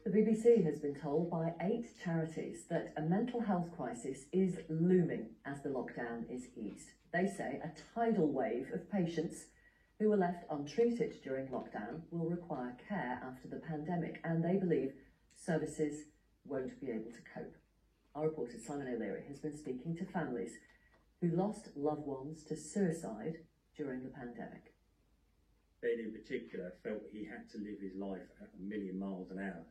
The BBC has been told by 8 charities that a mental health crisis is looming as the lockdown is eased. They say a tidal wave of patients who were left untreated during lockdown will require care after the pandemic, and they believe services won't be able to cope. Our reporter Simon O'Leary has been speaking to families who lost loved ones to suicide during the pandemic. Ben in particular felt he had to live his life at 1,000,000 miles an hour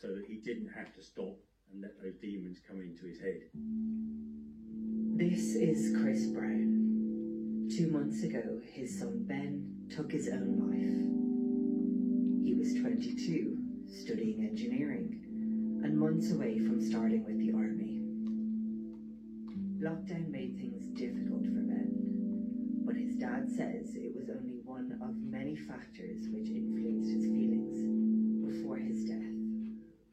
so that he didn't have to stop and let those demons come into his head. This is Chris Brown. 2 months ago, his son Ben took his own life. He was 22, studying engineering, and months away from starting with the army. Lockdown made things difficult for Ben, but his dad says it was only one of many factors which influenced his feelings before his death.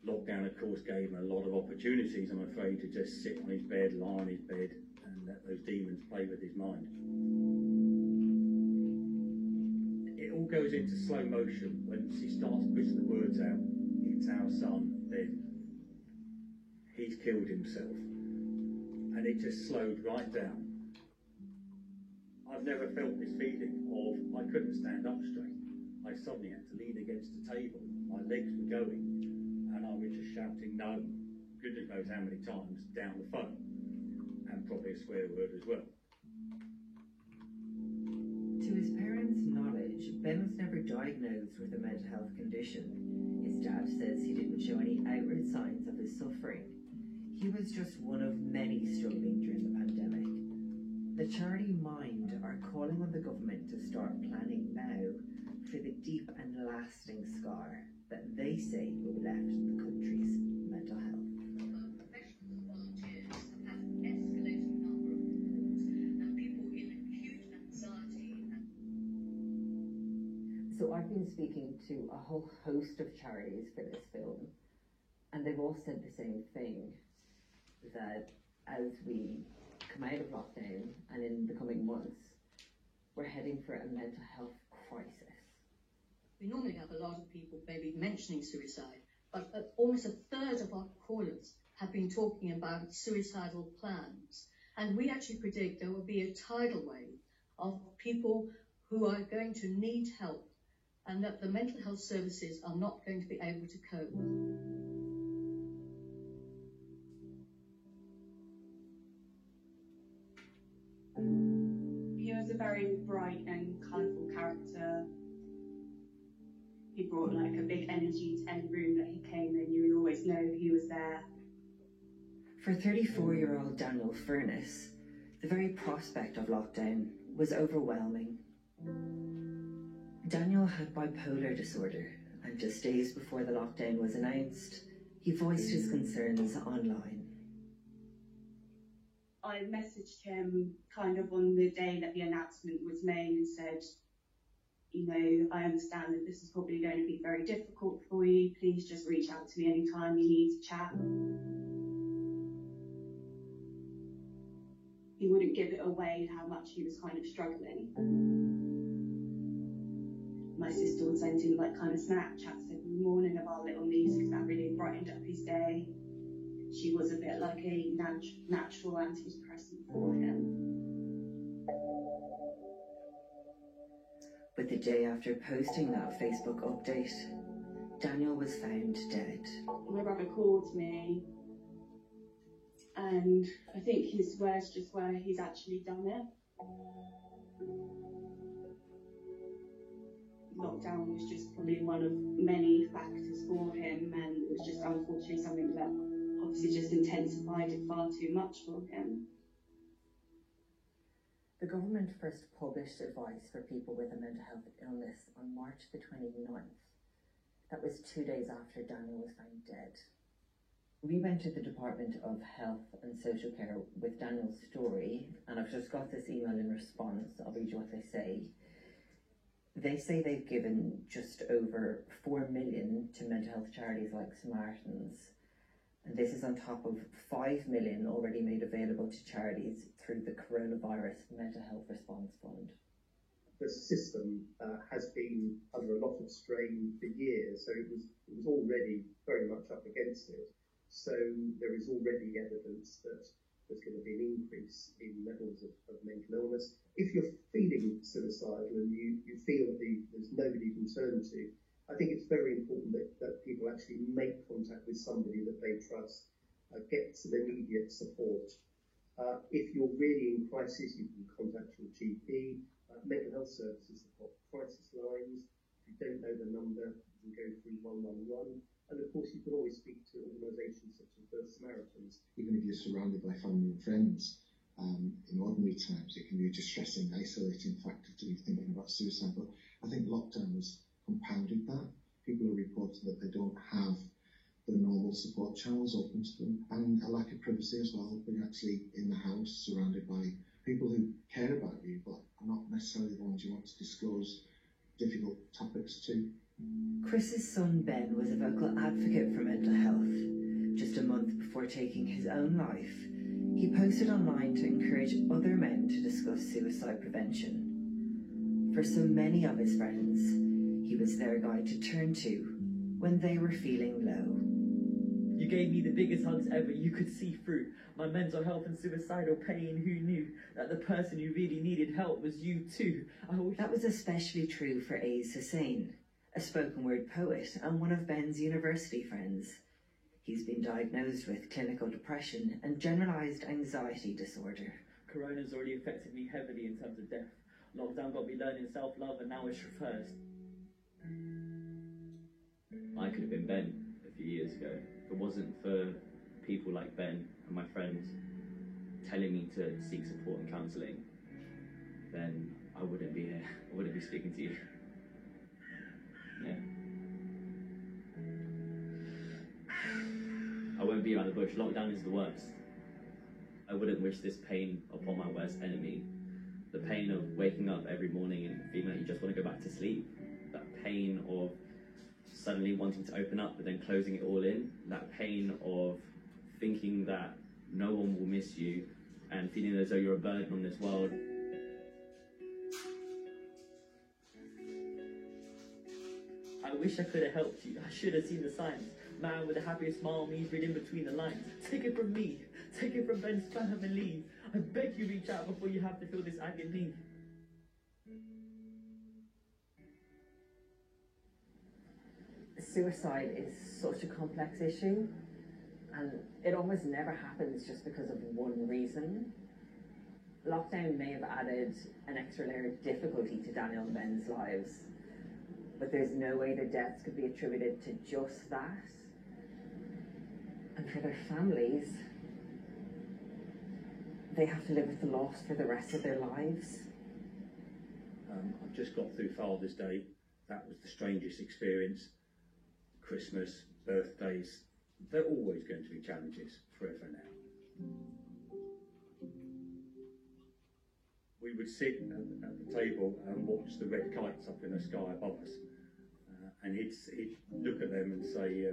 Lockdown, of course, gave him a lot of opportunities, I'm afraid, to just sit on his bed, lie on his bed, and let those demons play with his mind. It all goes into slow motion when she starts pushing the words out. It's our son, Ben. He's killed himself. And it just slowed right down. I've never felt this feeling of I couldn't stand up straight. I suddenly had to lean against the table. My legs were going. And I was just shouting no, goodness knows how many times, down the phone, and probably a swear word as well. To his parents' knowledge, Ben was never diagnosed with a mental health condition. His dad says he didn't show any outward signs of his suffering. He was just one of many struggling during the pandemic. The charity Mind are calling on the government to start planning now for the deep and lasting scar that they say will be left in the country's mental health. Professional volunteers have had an escalating number of calls and people in acute anxiety. So I've been speaking to a whole host of charities for this film, and they've all said the same thing, that as we come out of lockdown and in the coming months, we're heading for a mental health crisis. We normally have a lot of people maybe mentioning suicide, but almost a third of our callers have been talking about suicidal plans. And we actually predict there will be a tidal wave of people who are going to need help and that the mental health services are not going to be able to cope. He was a very bright and colourful character. He brought like a big energy to any room that he came in. You would always know he was there. For 34-year-old Daniel Furness, the very prospect of lockdown was overwhelming. Daniel had bipolar disorder, and just days before the lockdown was announced, he voiced his concerns online. I messaged him kind of on the day that the announcement was made and said, you know, I understand that this is probably going to be very difficult for you. Please just reach out to me anytime you need to chat. He wouldn't give it away how much he was kind of struggling. My sister would send him like kind of Snapchats every morning of our little niece because that really brightened up his day. She was a bit like a natural antidepressant for him. But the day after posting that Facebook update, Daniel was found dead. My brother called me, and I think his words just were he's actually done it. Lockdown was just probably one of many factors for him, and it was just unfortunately something that obviously just intensified it far too much for him. The government first published advice for people with a mental health illness on March the 29th. That was 2 days after Daniel was found dead. We went to the Department of Health and Social Care with Daniel's story, and I've just got this email in response. I'll read you what they say. They say they've given just over 4 million to mental health charities like Samaritans. And this is on top of 5 million already made available to charities through the Coronavirus Mental Health Response Fund. the system has been under a lot of strain for years, so it was already very much up against it. So there is already evidence that there's going to be an increase in levels of mental illness. If you're feeling suicidal and you feel that there's nobody you can turn to, I think it's very important that people actually make contact with somebody that they trust, get some immediate support. If you're really in crisis, you can contact your GP. Mental health services have got crisis lines. If you don't know the number, you can go through 111. And of course, you can always speak to organisations such as First Samaritans. Even if you're surrounded by family and friends, in ordinary times, it can be a distressing, isolating factor to be thinking about suicide. But I think lockdown has compounded that. People are reporting that they don't have the normal support channels open to them, and a lack of privacy as well. Being actually in the house, surrounded by people who care about you, but are not necessarily the ones you want to disclose difficult topics to. Chris's son Ben was a vocal advocate for mental health. Just a month before taking his own life, he posted online to encourage other men to discuss suicide prevention. For so many of his friends, he was their guy to turn to when they were feeling low. You gave me the biggest hugs ever you could see through my mental health and suicidal pain. Who knew that the person who really needed help was you too? That was especially true for Ace Hussain, a spoken word poet and one of Ben's university friends. He's been diagnosed with clinical depression and generalised anxiety disorder. Corona's already affected me heavily in terms of death. Lockdown got me learning self-love and now it's reversed. I could have been Ben a few years ago. If it wasn't for people like Ben and my friends telling me to seek support and counselling, then I wouldn't be here. I wouldn't be speaking to you. Yeah. I won't be around the bush. Lockdown is the worst. I wouldn't wish this pain upon my worst enemy. The pain of waking up every morning and feeling like you just want to go back to sleep. That pain of suddenly wanting to open up but then closing it all in. That pain of thinking that no one will miss you and feeling as though you're a burden on this world. I wish I could have helped you. I should have seen the signs. Man with the happiest smile on me, reading between the lines. Take it from me. Take it from Ben's family. I beg you, reach out before you have to feel this agony. Suicide is such a complex issue, and it almost never happens just because of one reason. Lockdown may have added an extra layer of difficulty to Daniel and Ben's lives, but there's no way their deaths could be attributed to just that. And for their families, they have to live with the loss for the rest of their lives. I've just got through Father's Day. That was the strangest experience. Christmas, birthdays, they're always going to be challenges forever now. We would sit at the table and watch the red kites up in the sky above us. And he'd look at them and say,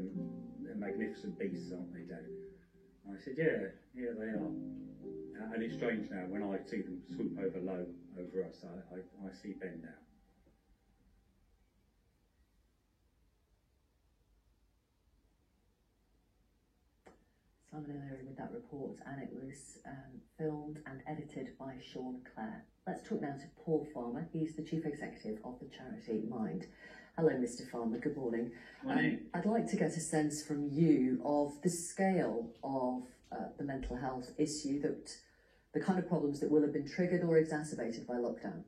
they're magnificent beasts, aren't they, Dad? And I said, yeah, they are. And it's strange now, when I see them swoop over low over us, I see Ben now. Simon and Larry with that report, and it was filmed and edited by Sean Clare. Let's talk now to Paul Farmer. He's the Chief Executive of the charity Mind. Hello, Mr. Farmer, good morning. Morning. I'd like to get a sense from you of the scale of the mental health issue, that the kind of problems that will have been triggered or exacerbated by lockdown.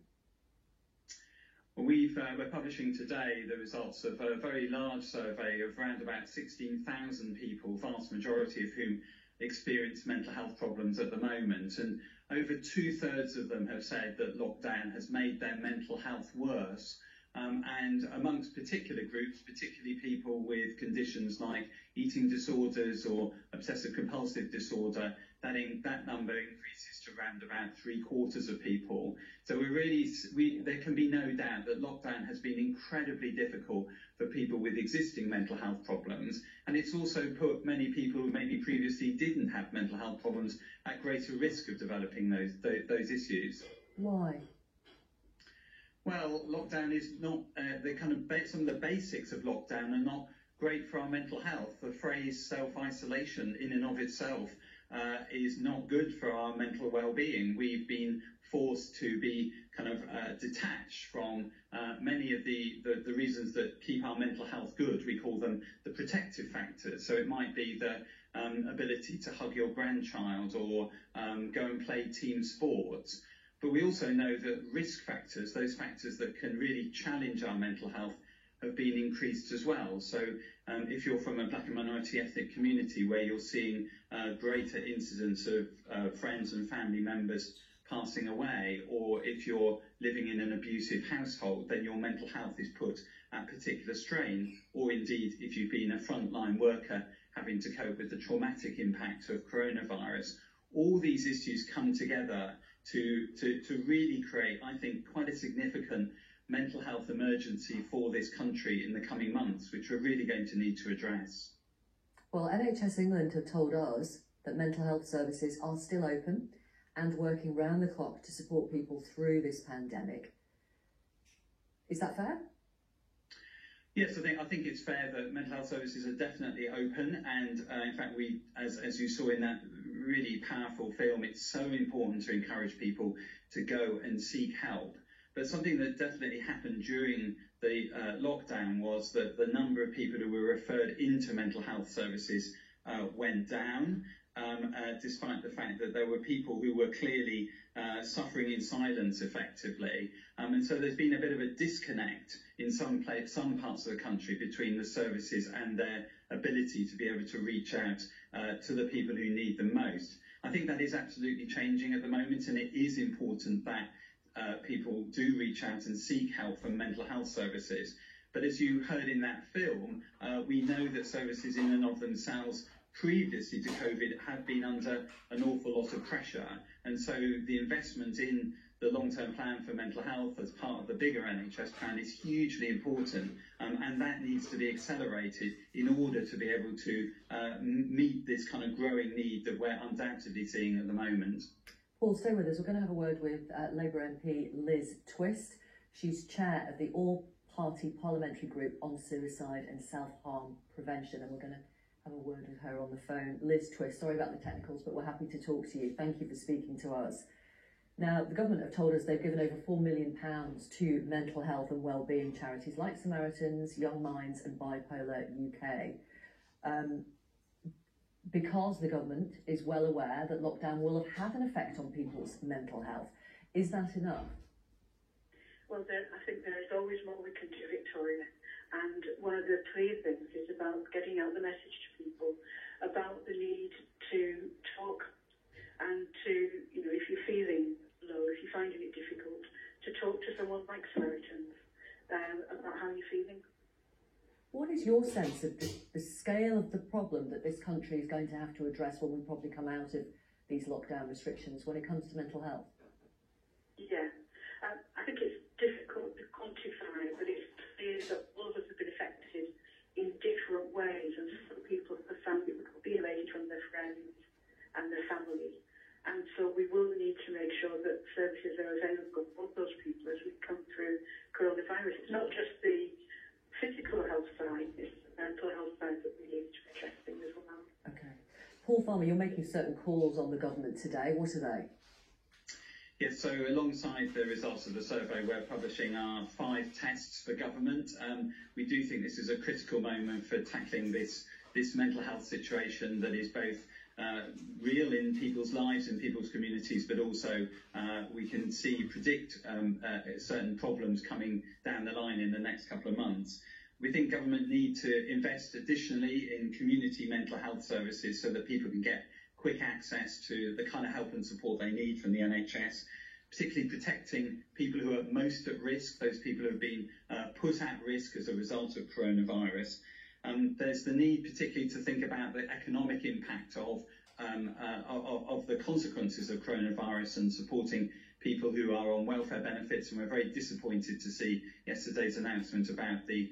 Well, we're publishing today the results of a very large survey of around about 16,000 people, vast majority of whom experience mental health problems at the moment. And over 2/3 of them have said that lockdown has made their mental health worse. And amongst particular groups, particularly people with conditions like eating disorders or obsessive compulsive disorder, that number increases to around about 3/4 of people. So there can be no doubt that lockdown has been incredibly difficult for people with existing mental health problems, and it's also put many people who maybe previously didn't have mental health problems at greater risk of developing those issues. Why? Well, lockdown is not some of the basics of lockdown are not great for our mental health. The phrase self-isolation in and of itself is not good for our mental well-being. We've been forced to be detached from many of the reasons that keep our mental health good. We call them the protective factors. So it might be the ability to hug your grandchild or go and play team sports. But we also know that risk factors, those factors that can really challenge our mental health, have been increased as well. So if you're from a black and minority ethnic community where you're seeing greater incidence of friends and family members passing away, or if you're living in an abusive household, then your mental health is put at particular strain, or indeed if you've been a frontline worker having to cope with the traumatic impact of coronavirus. All these issues come together to really create, I think, quite a significant mental health emergency for this country in the coming months, which we're really going to need to address. Well, NHS England have told us that mental health services are still open and working round the clock to support people through this pandemic. Is that fair? Yes, I think it's fair that mental health services are definitely open, and in fact, we, as you saw in that really powerful film, it's so important to encourage people to go and seek help. But something that definitely happened during the lockdown was that the number of people who were referred into mental health services went down, despite the fact that there were people who were clearly suffering in silence effectively. And so there's been a bit of a disconnect in some parts of the country between the services and their ability to be able to reach out to the people who need them most. I think that is absolutely changing at the moment, and it is important that people do reach out and seek help from mental health services. But as you heard in that film, we know that services in and of themselves previously to COVID have been under an awful lot of pressure. And so the investment in the long-term plan for mental health as part of the bigger NHS plan is hugely important, and that needs to be accelerated in order to be able to meet this kind of growing need that we're undoubtedly seeing at the moment. Paul, stay with us. We're going to have a word with Labour MP Liz Twist. She's chair of the all-party parliamentary group on suicide and self-harm prevention, and we're going to have a word with her on the phone. Liz Twist, sorry about the technicals, but we're happy to talk to you. Thank you for speaking to us. Now, the government have told us they've given over £4 million to mental health and wellbeing charities like Samaritans, Young Minds and Bipolar UK. Because the government is well aware that lockdown will have had an effect on people's mental health. Is that enough? Well, I think there is always more we can do, Victoria. And one of the clear things is about getting out the message to people about the need to talk and to, if you're feeling low, if you're finding it difficult, to talk to someone like Samaritans about how you're feeling. What is your sense of the scale of the problem that this country is going to have to address when we probably come out of these lockdown restrictions when it comes to mental health? Yeah, I think it's difficult to quantify, but it's clear that all of us have been affected in different ways, and some people have found it alienated from their friends and their family. And so we will need to make sure that services are available for those people as we come through coronavirus. It's not just the physical health side, it's the mental health side that we need to be addressing as well. Okay. Paul Farmer, you're making certain calls on the government today. What are they? Yes, so alongside the results of the survey, we're publishing our 5 tests for government. We do think this is a critical moment for tackling this mental health situation that is both real in people's lives, in people's communities, but also we can predict certain problems coming down the line in the next couple of months. We think government need to invest additionally in community mental health services so that people can get quick access to the kind of help and support they need from the NHS, particularly protecting people who are most at risk, those people who have been put at risk as a result of coronavirus. There's the need particularly to think about the economic impact of the consequences of coronavirus and supporting people who are on welfare benefits, and we're very disappointed to see yesterday's announcement about the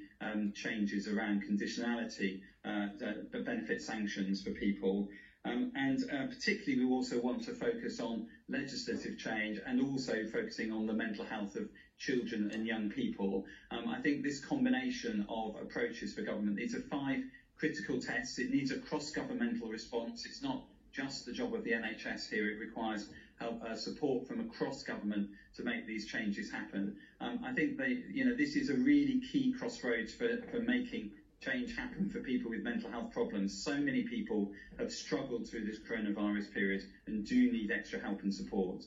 changes around conditionality, the benefit sanctions for people. Particularly, we also want to focus on legislative change and also focusing on the mental health of children and young people. I think this combination of approaches for government, these are 5 critical tests. It needs a cross-governmental response. It's not just the job of the NHS here. It requires help, support from across government to make these changes happen. I think this is a really key crossroads for making change happen for people with mental health problems. So many people have struggled through this coronavirus period and do need extra help and support.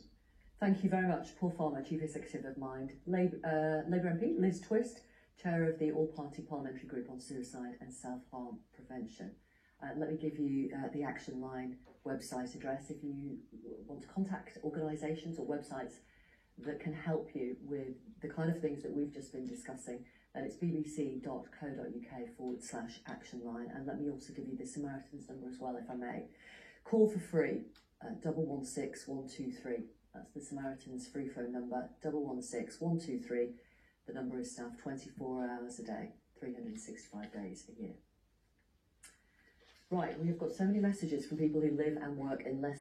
Thank you very much, Paul Farmer, Chief Executive of Mind. Labour MP Liz Twist, Chair of the All-Party Parliamentary Group on Suicide and Self-Harm Prevention. Let me give you the Action Line website address if you want to contact organisations or websites that can help you with the kind of things that we've just been discussing. And it's bbc.co.uk/action line. And let me also give you the Samaritans number as well, if I may. Call for free, 116 123. That's the Samaritans free phone number, 116 123. The number is staffed 24 hours a day, 365 days a year. Right, we have got so many messages from people who live and work in less